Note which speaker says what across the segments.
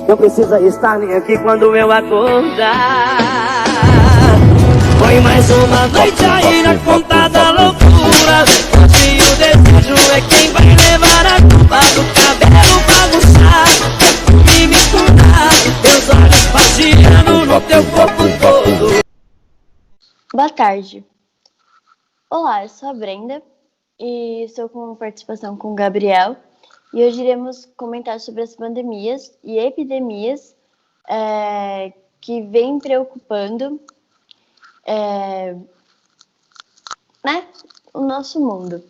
Speaker 1: Não precisa estar nem aqui quando eu acordar. Foi mais uma noite aí na conta da loucura. E o desejo é quem vai levar a culpa do cabelo bagunçado e misturar teus olhos passeando no teu corpo todo.
Speaker 2: Boa tarde. Olá, eu sou a Brenda e estou com participação com o Gabriel. E hoje iremos comentar sobre as pandemias e epidemias que vêm preocupando o nosso mundo.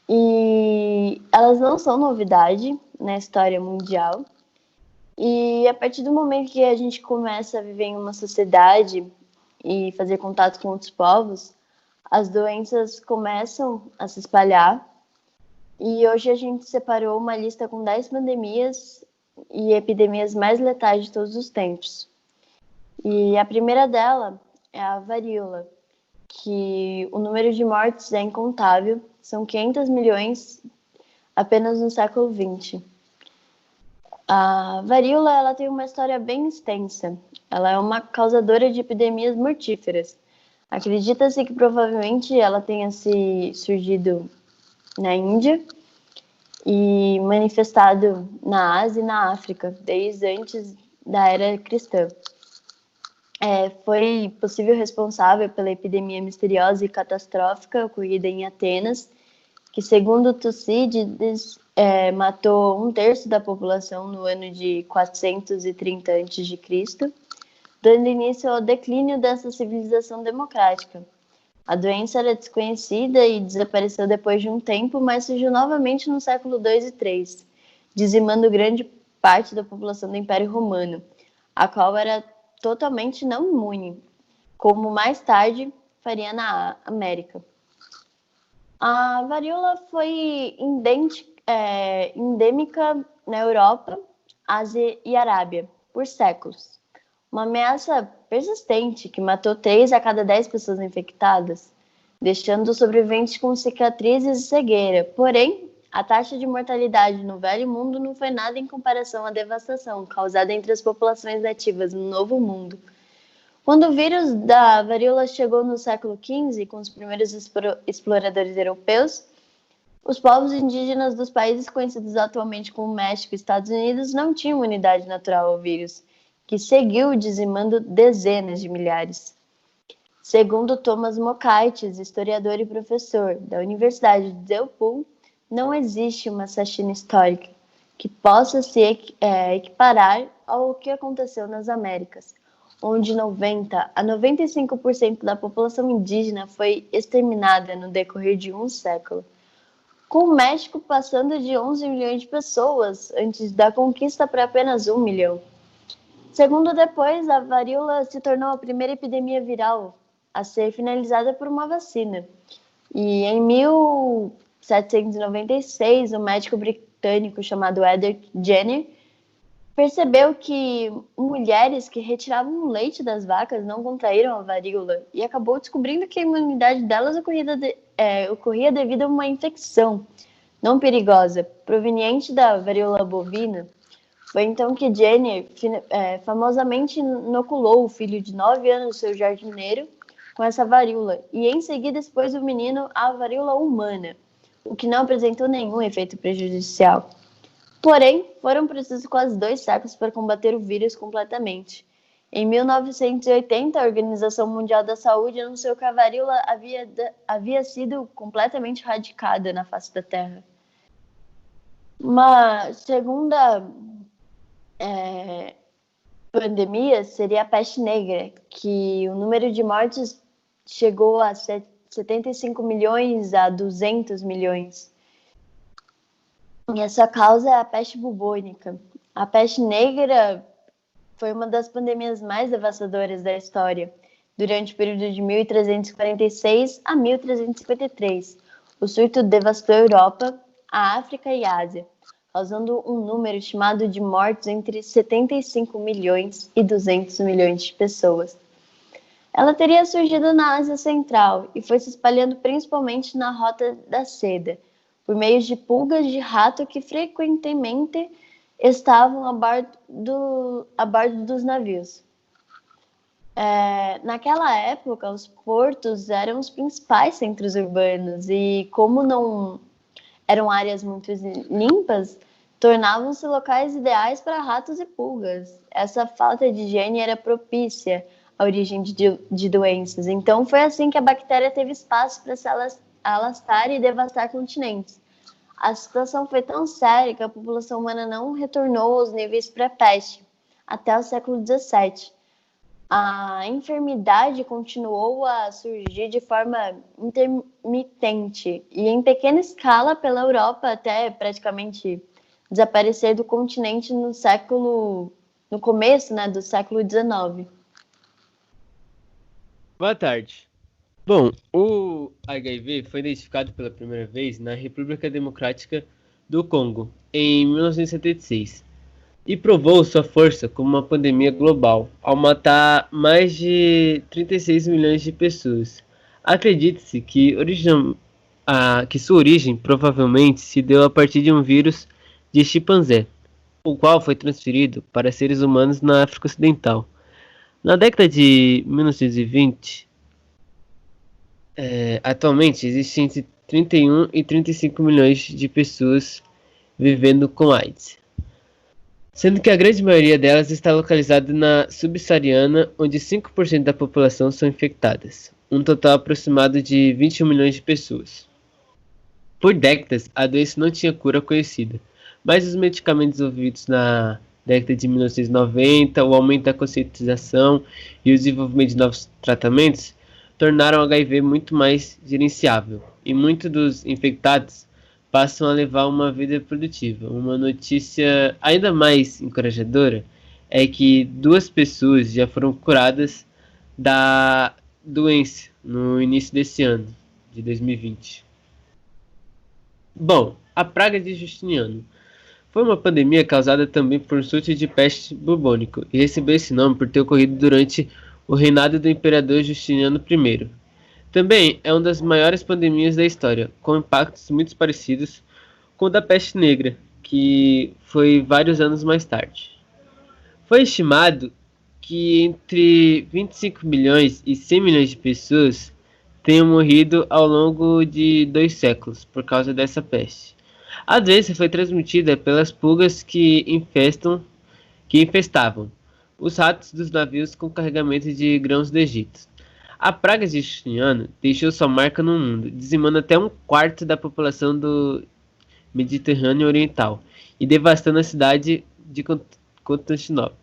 Speaker 2: E elas não são novidade na história mundial. E a partir do momento que a gente começa a viver em uma sociedade e fazer contato com outros povos, as doenças começam a se espalhar. E hoje a gente separou uma lista com 10 pandemias e epidemias mais letais de todos os tempos. E a primeira dela é a varíola, que o número de mortes é incontável, são 500 milhões apenas no século XX. A varíola ela tem uma história bem extensa. Ela é uma causadora de epidemias mortíferas. Acredita-se que provavelmente ela tenha se surgido na Índia e manifestado na Ásia e na África, desde antes da era cristã. Foi possível responsável pela epidemia misteriosa e catastrófica ocorrida em Atenas, que, segundo Tucídides, matou 1/3 da população no ano de 430 a.C., dando início ao declínio dessa civilização democrática. A doença era desconhecida e desapareceu depois de um tempo, mas surgiu novamente no século II e III, dizimando grande parte da população do Império Romano, a qual era totalmente não imune, como mais tarde faria na América. A varíola foi endêmica na Europa, Ásia e Arábia por séculos. Uma ameaça persistente que matou 3 a cada 10 pessoas infectadas, deixando os sobreviventes com cicatrizes e cegueira. Porém, a taxa de mortalidade no Velho Mundo não foi nada em comparação à devastação causada entre as populações nativas no Novo Mundo. Quando o vírus da varíola chegou no século XV, com os primeiros exploradores europeus, os povos indígenas dos países conhecidos atualmente como México e Estados Unidos não tinham imunidade natural ao vírus, que seguiu dizimando dezenas de milhares. Segundo Thomas Mockaitis, historiador e professor da Universidade de DePaul, não existe uma sachina histórica que possa se equiparar ao que aconteceu nas Américas, onde 90 a 95% da população indígena foi exterminada no decorrer de um século, com o México passando de 11 milhões de pessoas antes da conquista para apenas 1 milhão. Segundo depois, a varíola se tornou a primeira epidemia viral a ser finalizada por uma vacina. E em 1796, um médico britânico chamado Edward Jenner percebeu que mulheres que retiravam o leite das vacas não contraíram a varíola e acabou descobrindo que a imunidade delas ocorria devido a uma infecção não perigosa, proveniente da varíola bovina. Foi então que Jenner famosamente inoculou o filho de 9 anos, seu jardineiro, com essa varíola, e em seguida expôs o menino à varíola humana, o que não apresentou nenhum efeito prejudicial. Porém, foram precisos quase 2 séculos para combater o vírus completamente. Em 1980, a Organização Mundial da Saúde anunciou que a varíola havia sido completamente erradicada na face da Terra. Uma segunda pandemia seria a peste negra, que o número de mortes chegou a 75 milhões a 200 milhões. E essa causa é a peste bubônica. A peste negra foi uma das pandemias mais devastadoras da história, durante o período de 1346 a 1353. O surto devastou a Europa, a África e a Ásia, causando um número estimado de mortes entre 75 milhões e 200 milhões de pessoas. Ela teria surgido na Ásia Central e foi se espalhando principalmente na Rota da Seda, por meio de pulgas de rato que frequentemente estavam a bordo dos navios. Naquela época, os portos eram os principais centros urbanos e, como não eram áreas muito limpas, tornavam-se locais ideais para ratos e pulgas. Essa falta de higiene era propícia à origem de doenças. Então, foi assim que a bactéria teve espaço para se alastrar e devastar continentes. A situação foi tão séria que a população humana não retornou aos níveis pré-peste até o século XVII. A enfermidade continuou a surgir de forma intermitente e em pequena escala pela Europa até praticamente desaparecer do continente no começo, né, do século XIX.
Speaker 3: Boa tarde. Bom, o HIV foi identificado pela primeira vez na República Democrática do Congo, em 1976, e provou sua força como uma pandemia global, ao matar mais de 36 milhões de pessoas. Acredita-se que sua origem provavelmente se deu a partir de um vírus de chimpanzé, o qual foi transferido para seres humanos na África Ocidental. Na década de 1920, atualmente existem entre 31 e 35 milhões de pessoas vivendo com AIDS, sendo que a grande maioria delas está localizada na subsaariana, onde 5% da população são infectadas, um total aproximado de 21 milhões de pessoas. Por décadas, a doença não tinha cura conhecida, mas os medicamentos desenvolvidos na década de 1990, o aumento da conscientização e o desenvolvimento de novos tratamentos tornaram o HIV muito mais gerenciável, e muitos dos infectados passam a levar uma vida produtiva. Uma notícia ainda mais encorajadora é que 2 pessoas já foram curadas da doença no início desse ano, de 2020. Bom, a praga de Justiniano foi uma pandemia causada também por surto de peste bubônico e recebeu esse nome por ter ocorrido durante o reinado do imperador Justiniano I. Também é uma das maiores pandemias da história, com impactos muito parecidos com o da peste negra, que foi vários anos mais tarde. Foi estimado que entre 25 milhões e 100 milhões de pessoas tenham morrido ao longo de 2 séculos por causa dessa peste. A doença foi transmitida pelas pulgas que infestavam os ratos dos navios com carregamento de grãos do Egito. A praga de Justiniano deixou sua marca no mundo, dizimando até 1/4 da população do Mediterrâneo Oriental e devastando a cidade de Constantinopla,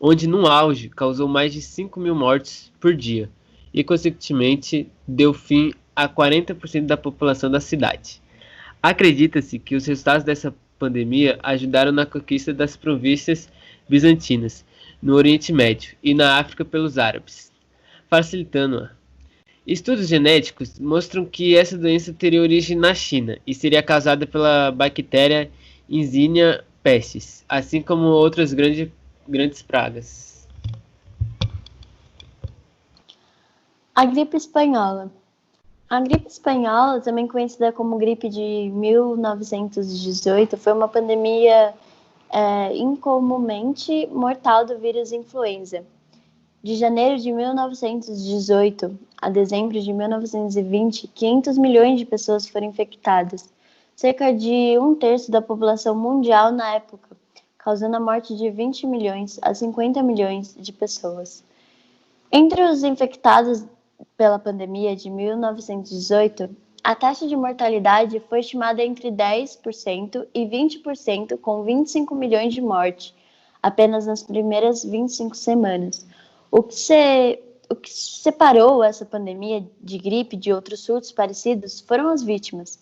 Speaker 3: onde no auge causou mais de 5.000 mortes por dia e, consequentemente, deu fim a 40% da população da cidade. Acredita-se que os resultados dessa pandemia ajudaram na conquista das províncias bizantinas no Oriente Médio e na África pelos árabes, facilitando-a. Estudos genéticos mostram que essa doença teria origem na China e seria causada pela bactéria Yersinia pestis, assim como outras grandes pragas.
Speaker 2: A gripe espanhola. A gripe espanhola, também conhecida como gripe de 1918, foi uma pandemia incomumente mortal do vírus influenza. De janeiro de 1918 a dezembro de 1920, 500 milhões de pessoas foram infectadas, cerca de 1/3 da população mundial na época, causando a morte de 20 milhões a 50 milhões de pessoas. Entre os infectados pela pandemia de 1918, a taxa de mortalidade foi estimada entre 10% e 20%, com 25 milhões de mortes, apenas nas primeiras 25 semanas. O que separou essa pandemia de gripe de outros surtos parecidos foram as vítimas.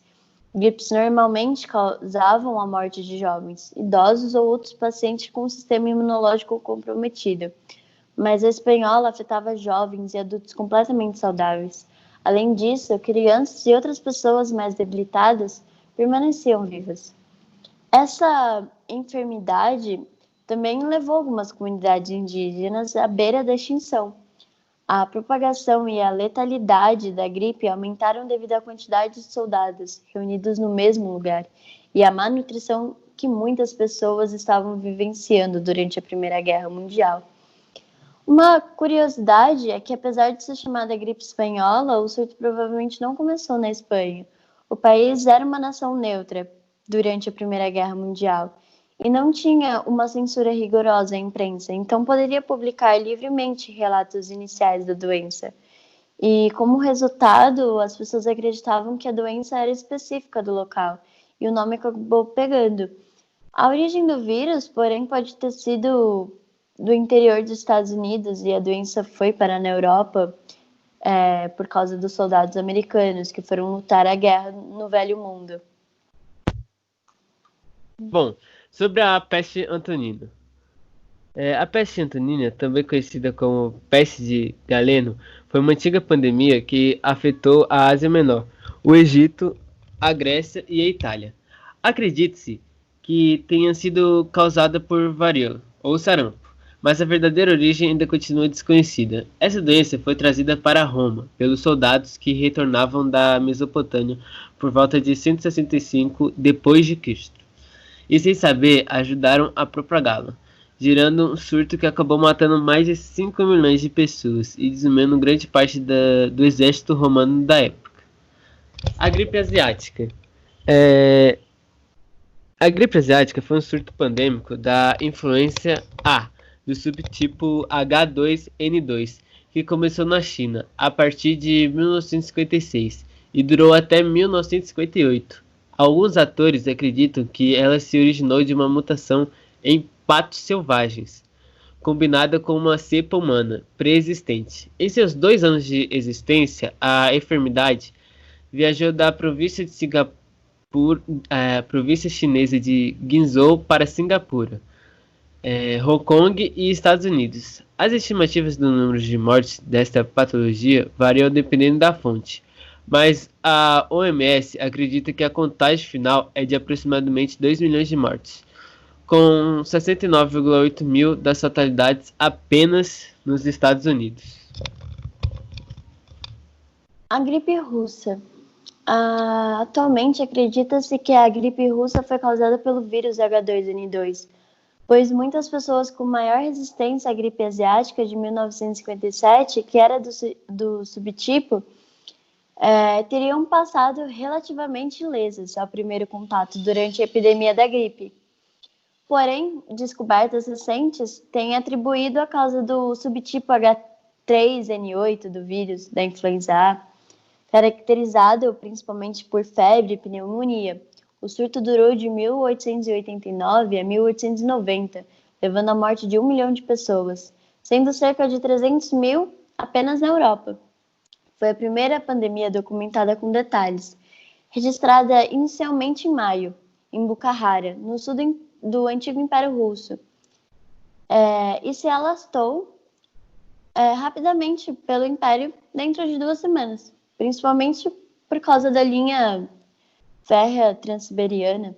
Speaker 2: Gripes normalmente causavam a morte de jovens, idosos ou outros pacientes com o sistema imunológico comprometido, mas a espanhola afetava jovens e adultos completamente saudáveis. Além disso, crianças e outras pessoas mais debilitadas permaneciam vivas. Essa enfermidade também levou algumas comunidades indígenas à beira da extinção. A propagação e a letalidade da gripe aumentaram devido à quantidade de soldados reunidos no mesmo lugar e à má nutrição que muitas pessoas estavam vivenciando durante a Primeira Guerra Mundial. Uma curiosidade é que, apesar de ser chamada gripe espanhola, o surto provavelmente não começou na Espanha. O país era uma nação neutra durante a Primeira Guerra Mundial e não tinha uma censura rigorosa à imprensa, então poderia publicar livremente relatos iniciais da doença. E, como resultado, as pessoas acreditavam que a doença era específica do local e o nome acabou pegando. A origem do vírus, porém, pode ter sido do interior dos Estados Unidos e a doença foi parar na Europa por causa dos soldados americanos que foram lutar a guerra no Velho Mundo.
Speaker 3: Bom, sobre a peste antonina. A peste antonina, também conhecida como peste de Galeno, foi uma antiga pandemia que afetou a Ásia Menor, o Egito, a Grécia e a Itália. Acredite-se que tenha sido causada por varíola ou sarampo, mas a verdadeira origem ainda continua desconhecida. Essa doença foi trazida para Roma pelos soldados que retornavam da Mesopotâmia por volta de 165 d.C. e, sem saber, ajudaram a propagá-la, gerando um surto que acabou matando mais de 5 milhões de pessoas e dizimando grande parte do exército romano da época. A gripe asiática. A gripe asiática foi um surto pandêmico da influenza A, do subtipo H2N2, que começou na China a partir de 1956 e durou até 1958. Alguns atores acreditam que ela se originou de uma mutação em patos selvagens, combinada com uma cepa humana pré-existente. Em seus 2 anos de existência, a enfermidade viajou da província de Singapura, província chinesa de Guizhou para Singapura, Hong Kong e Estados Unidos. As estimativas do número de mortes desta patologia variam dependendo da fonte, mas a OMS acredita que a contagem final é de aproximadamente 2 milhões de mortes, com 69,8 mil das fatalidades apenas nos Estados Unidos.
Speaker 2: A gripe russa. Atualmente acredita-se que a gripe russa foi causada pelo vírus H2N2, pois muitas pessoas com maior resistência à gripe asiática de 1957, que era do subtipo, teriam passado relativamente ilesas ao primeiro contato durante a epidemia da gripe. Porém, descobertas recentes têm atribuído a causa do subtipo H3N8 do vírus da influenza A, caracterizado principalmente por febre e pneumonia. O surto durou de 1889 a 1890, levando à morte de 1 milhão de pessoas, sendo cerca de 300 mil apenas na Europa. Foi a primeira pandemia documentada com detalhes, registrada inicialmente em maio, em Bukhara, no sul do antigo Império Russo, e se alastou rapidamente pelo Império dentro de 2 semanas, principalmente por causa da linha férrea transsiberiana.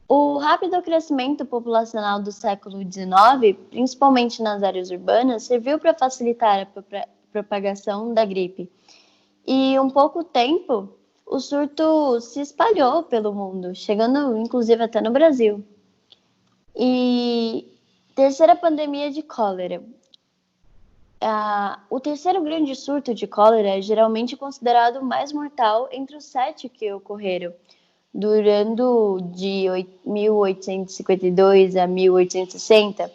Speaker 2: O rápido crescimento populacional do século XIX, principalmente nas áreas urbanas, serviu para facilitar a propagação da gripe. E em pouco tempo, o surto se espalhou pelo mundo, chegando inclusive até no Brasil. E terceira pandemia de cólera. O terceiro grande surto de cólera é geralmente considerado o mais mortal entre os 7 que ocorreram, durando de 1852 a 1860.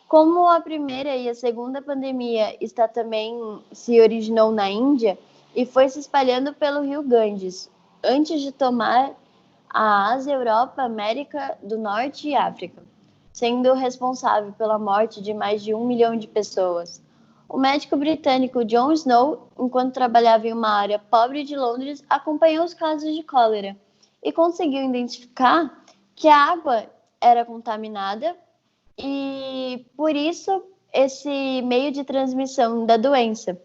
Speaker 2: Como a primeira e a segunda pandemia também se originou na Índia e foi se espalhando pelo rio Ganges, antes de tomar a Ásia, Europa, América do Norte e África, sendo responsável pela morte de mais de 1 milhão de pessoas. O médico britânico John Snow, enquanto trabalhava em uma área pobre de Londres, acompanhou os casos de cólera e conseguiu identificar que a água era contaminada e, por isso, esse meio de transmissão da doença.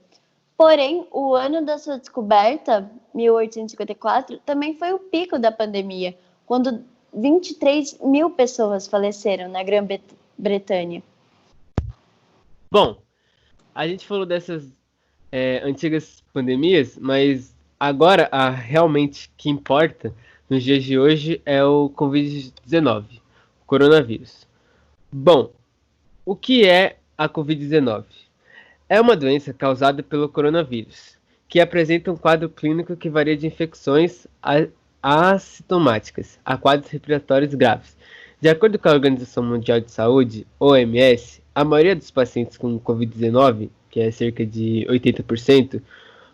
Speaker 2: Porém, o ano da sua descoberta, 1854, também foi o pico da pandemia, quando 23 mil pessoas faleceram na Grã-Bretanha.
Speaker 3: Bom, a gente falou dessas antigas pandemias, mas agora a realmente que importa nos dias de hoje é o Covid-19, o coronavírus. Bom, o que é a Covid-19? É uma doença causada pelo coronavírus, que apresenta um quadro clínico que varia de infecções assintomáticas a quadros respiratórios graves. De acordo com a Organização Mundial de Saúde, OMS, a maioria dos pacientes com Covid-19, que é cerca de 80%,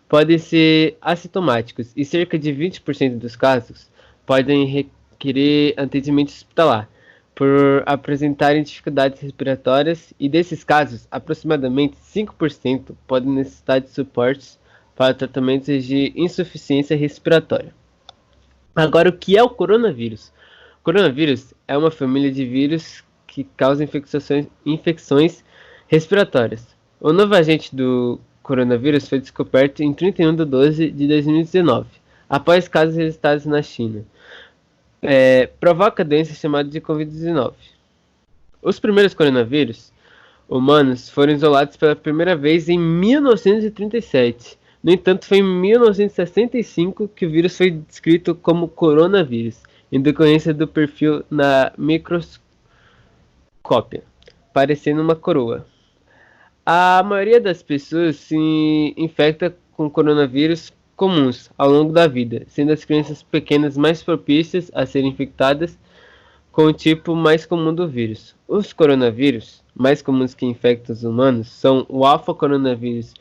Speaker 3: podem ser assintomáticos e cerca de 20% dos casos podem requerer atendimento hospitalar por apresentarem dificuldades respiratórias e desses casos, aproximadamente 5% podem necessitar de suportes para tratamentos de insuficiência respiratória. Agora, o que é o coronavírus? O coronavírus é uma família de vírus que causam infecções respiratórias. O novo agente do coronavírus foi descoberto em 31 de 12 de 2019, após casos registrados na China. Provoca a doença chamada de Covid-19. Os primeiros coronavírus humanos foram isolados pela primeira vez em 1937. No entanto, foi em 1965 que o vírus foi descrito como coronavírus, em decorrência do perfil na microscópia, parecendo uma coroa. A maioria das pessoas se infecta com coronavírus comuns ao longo da vida, sendo as crianças pequenas mais propícias a serem infectadas com o tipo mais comum do vírus. Os coronavírus mais comuns que infectam os humanos são o alfa coronavírus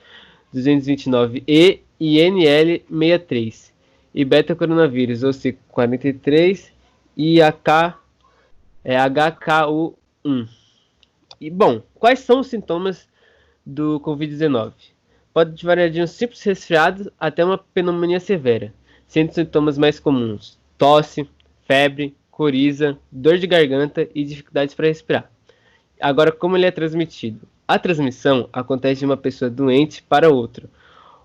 Speaker 3: 229E e NL63, e beta coronavírus OC43 e HKU1. E bom, quais são os sintomas do Covid-19? Pode variar de um simples resfriado até uma pneumonia severa, sendo sintomas mais comuns tosse, febre, coriza, dor de garganta e dificuldades para respirar. Agora, como ele é transmitido? A transmissão acontece de uma pessoa doente para outra,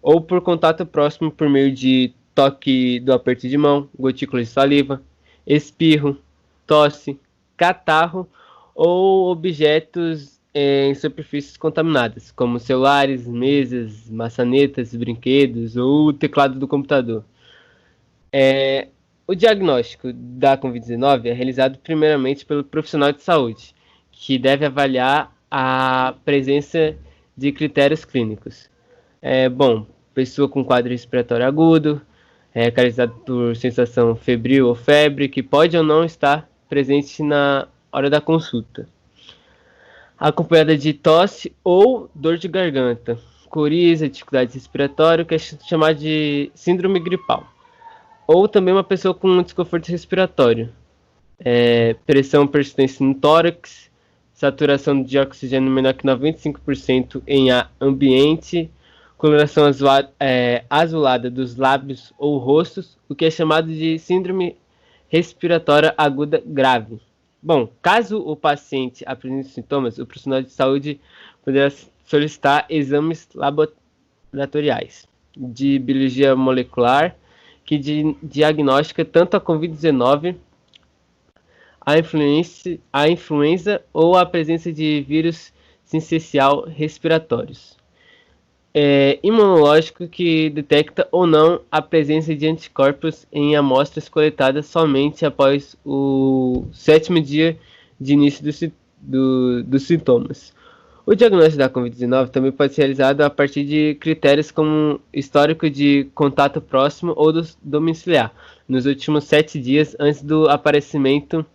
Speaker 3: ou por contato próximo por meio de toque do aperto de mão, gotículas de saliva, espirro, tosse, catarro ou objetos em superfícies contaminadas, como celulares, mesas, maçanetas, brinquedos ou o teclado do computador. O diagnóstico da Covid-19 é realizado primeiramente pelo profissional de saúde, que deve avaliar a presença de critérios clínicos. Pessoa com quadro respiratório agudo, caracterizado por sensação febril ou febre, que pode ou não estar presente na hora da consulta, acompanhada de tosse ou dor de garganta, coriza, dificuldade respiratória, que é chamada de síndrome gripal, ou também uma pessoa com desconforto respiratório, pressão persistente no tórax, saturação de oxigênio menor que 95% em ar ambiente, coloração azulada dos lábios ou rostos, o que é chamado de síndrome respiratória aguda grave. Bom, caso o paciente apresente sintomas, o profissional de saúde poderá solicitar exames laboratoriais de biologia molecular que diagnostica tanto a Covid-19, a influenza ou a presença de vírus sincicial respiratórios. Imunológico, que detecta ou não a presença de anticorpos em amostras coletadas somente após o 7º dia de início dos sintomas. O diagnóstico da Covid-19 também pode ser realizado a partir de critérios como histórico de contato próximo ou domiciliar, nos últimos 7 dias antes do aparecimento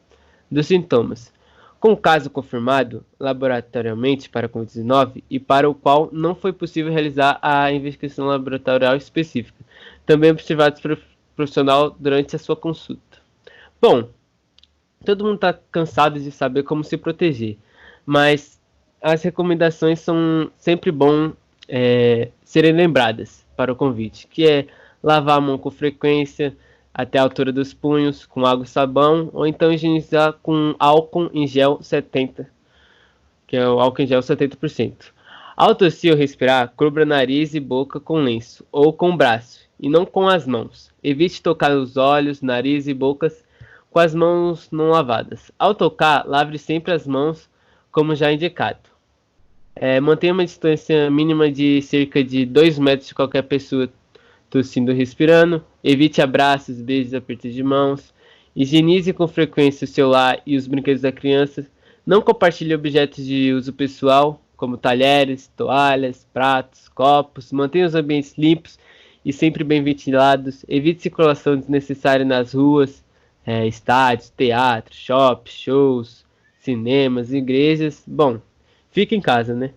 Speaker 3: dos sintomas, com o caso confirmado laboratorialmente para a Covid-19 e para o qual não foi possível realizar a investigação laboratorial específica, também observados pelo profissional durante a sua consulta. Bom, todo mundo está cansado de saber como se proteger, mas as recomendações são sempre bom serem lembradas para o convite, que é lavar a mão com frequência, até a altura dos punhos, com água e sabão, ou então higienizar com álcool em gel 70%, que é o álcool em gel 70%. Ao tossir ou respirar, cubra nariz e boca com lenço, ou com o braço, e não com as mãos. Evite tocar os olhos, nariz e bocas com as mãos não lavadas. Ao tocar, lave sempre as mãos, como já indicado. Mantenha uma distância mínima de cerca de 2 metros de qualquer pessoa tossindo ou respirando. Evite abraços, beijos, apertos de mãos. Higienize com frequência o celular e os brinquedos da criança. Não compartilhe objetos de uso pessoal, como talheres, toalhas, pratos, copos. Mantenha os ambientes limpos e sempre bem ventilados. Evite circulação desnecessária nas ruas, estádios, teatros, shops, shows, cinemas, igrejas. Bom, fique em casa, né?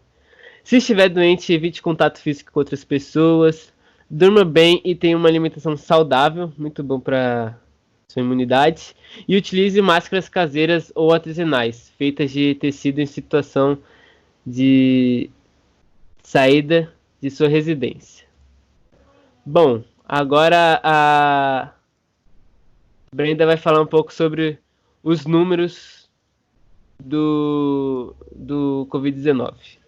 Speaker 3: Se estiver doente, evite contato físico com outras pessoas. Durma bem e tenha uma alimentação saudável, muito bom para sua imunidade. E utilize máscaras caseiras ou artesanais, feitas de tecido em situação de saída de sua residência. Bom, agora a Brenda vai falar um pouco sobre os números do Covid-19.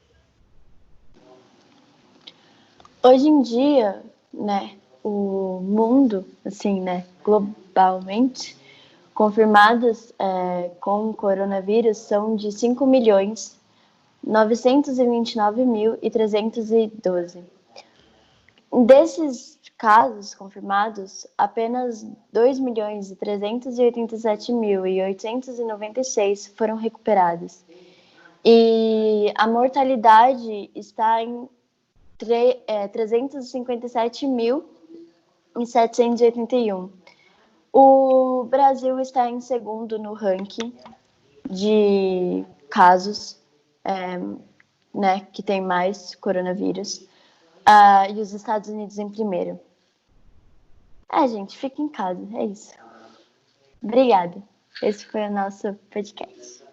Speaker 2: Hoje em dia, né, o mundo, assim, né, globalmente, confirmados com o coronavírus são de 5.929.312. Desses casos confirmados, apenas 2.387.896 foram recuperados. E a mortalidade está em 357.781. O Brasil está em segundo no ranking de casos, né, que tem mais coronavírus, e os Estados Unidos em primeiro. Gente, fica em casa, é isso. Obrigada. Esse foi o nosso podcast.